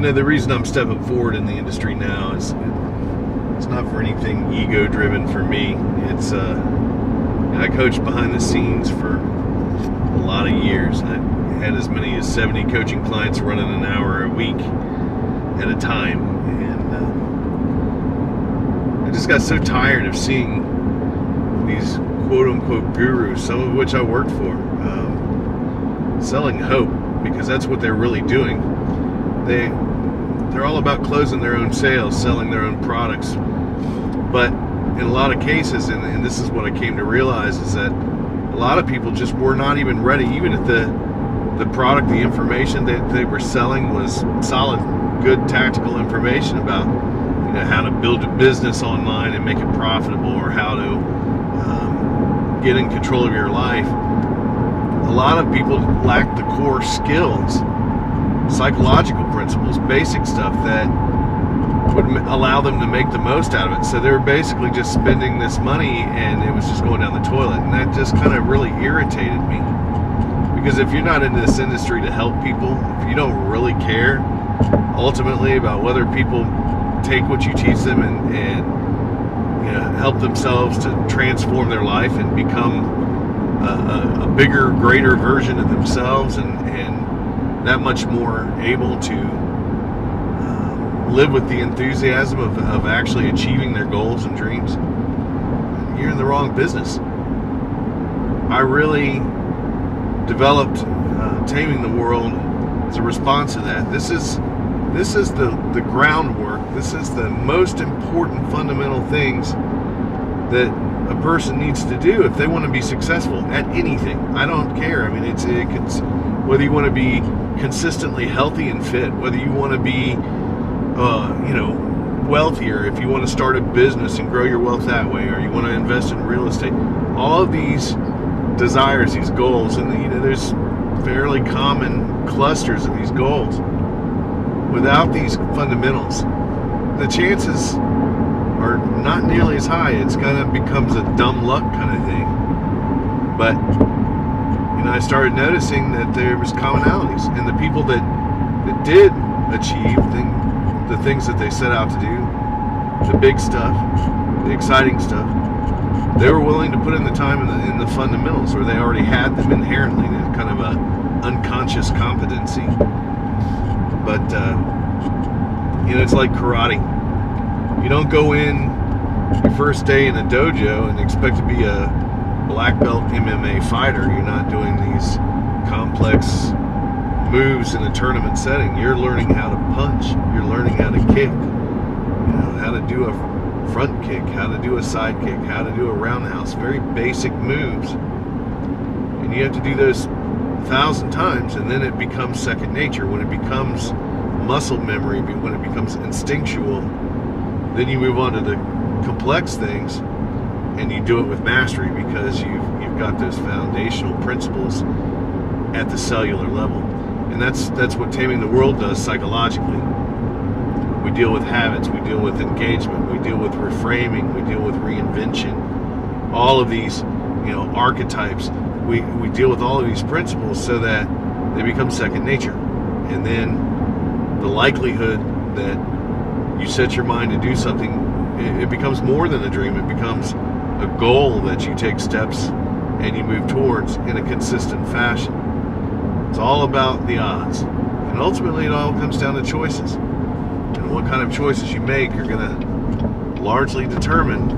the reason I'm stepping forward in the industry now is it's not for anything ego-driven for me. It's I coached behind the scenes for a lot of years. I had as many as 70 coaching clients running an hour a week at a time, and I just got so tired of seeing these quote-unquote gurus, some of which I worked for, selling hope, because that's what they're really doing. They're all about closing their own sales, selling their own products. But in a lot of cases, and this is what I came to realize, is that a lot of people just were not even ready, even if the product, the information that they were selling was solid, good tactical information about how to build a business online and make it profitable, or how to get in control of your life. A lot of people lack the core skills, psychological principles, basic stuff that would allow them to make the most out of it. So they were basically just spending this money and it was just going down the toilet. And that just kind of really irritated me. Because if you're not in this industry to help people, if you don't really care ultimately about whether people take what you teach them and help themselves to transform their life and become a bigger, greater version of themselves, and that much more able to live with the enthusiasm of actually achieving their goals and dreams, you're in the wrong business. I really developed Taming the World as a response to that. This is the groundwork. This is the most important fundamental things that a person needs to do if they want to be successful at anything. I don't care. I mean, it's whether you want to be consistently healthy and fit, whether you want to be wealthier, if you want to start a business and grow your wealth that way, or you want to invest in real estate. All of these desires, these goals, and there's fairly common clusters of these goals. Without these fundamentals, the chances are not nearly as high. It's kind of becomes a dumb luck kind of thing. But I started noticing that there was commonalities, and the people that did achieve the things that they set out to do, the big stuff, the exciting stuff, they were willing to put in the time in the fundamentals, or they already had them inherently. They're kind of a unconscious competency. But it's like karate. You don't go in your first day in a dojo and expect to be a black belt MMA fighter. You're not doing these complex moves in a tournament setting. You're learning how to punch. You're learning how to kick. How to do a front kick, how to do a side kick, how to do a roundhouse. Very basic moves. And you have to do those 1,000 times, and then it becomes second nature. When it becomes muscle memory, when it becomes instinctual, then you move on to the complex things, and you do it with mastery, because you've got those foundational principles at the cellular level. And that's what Taming the World does psychologically. We deal with habits, we deal with engagement, we deal with reframing, we deal with reinvention. All of these, archetypes, we deal with all of these principles so that they become second nature. And then the likelihood that you set your mind to do something, it becomes more than a dream. It becomes a goal that you take steps and you move towards in a consistent fashion. It's all about the odds. And ultimately it all comes down to choices. And what kind of choices you make are going to largely determine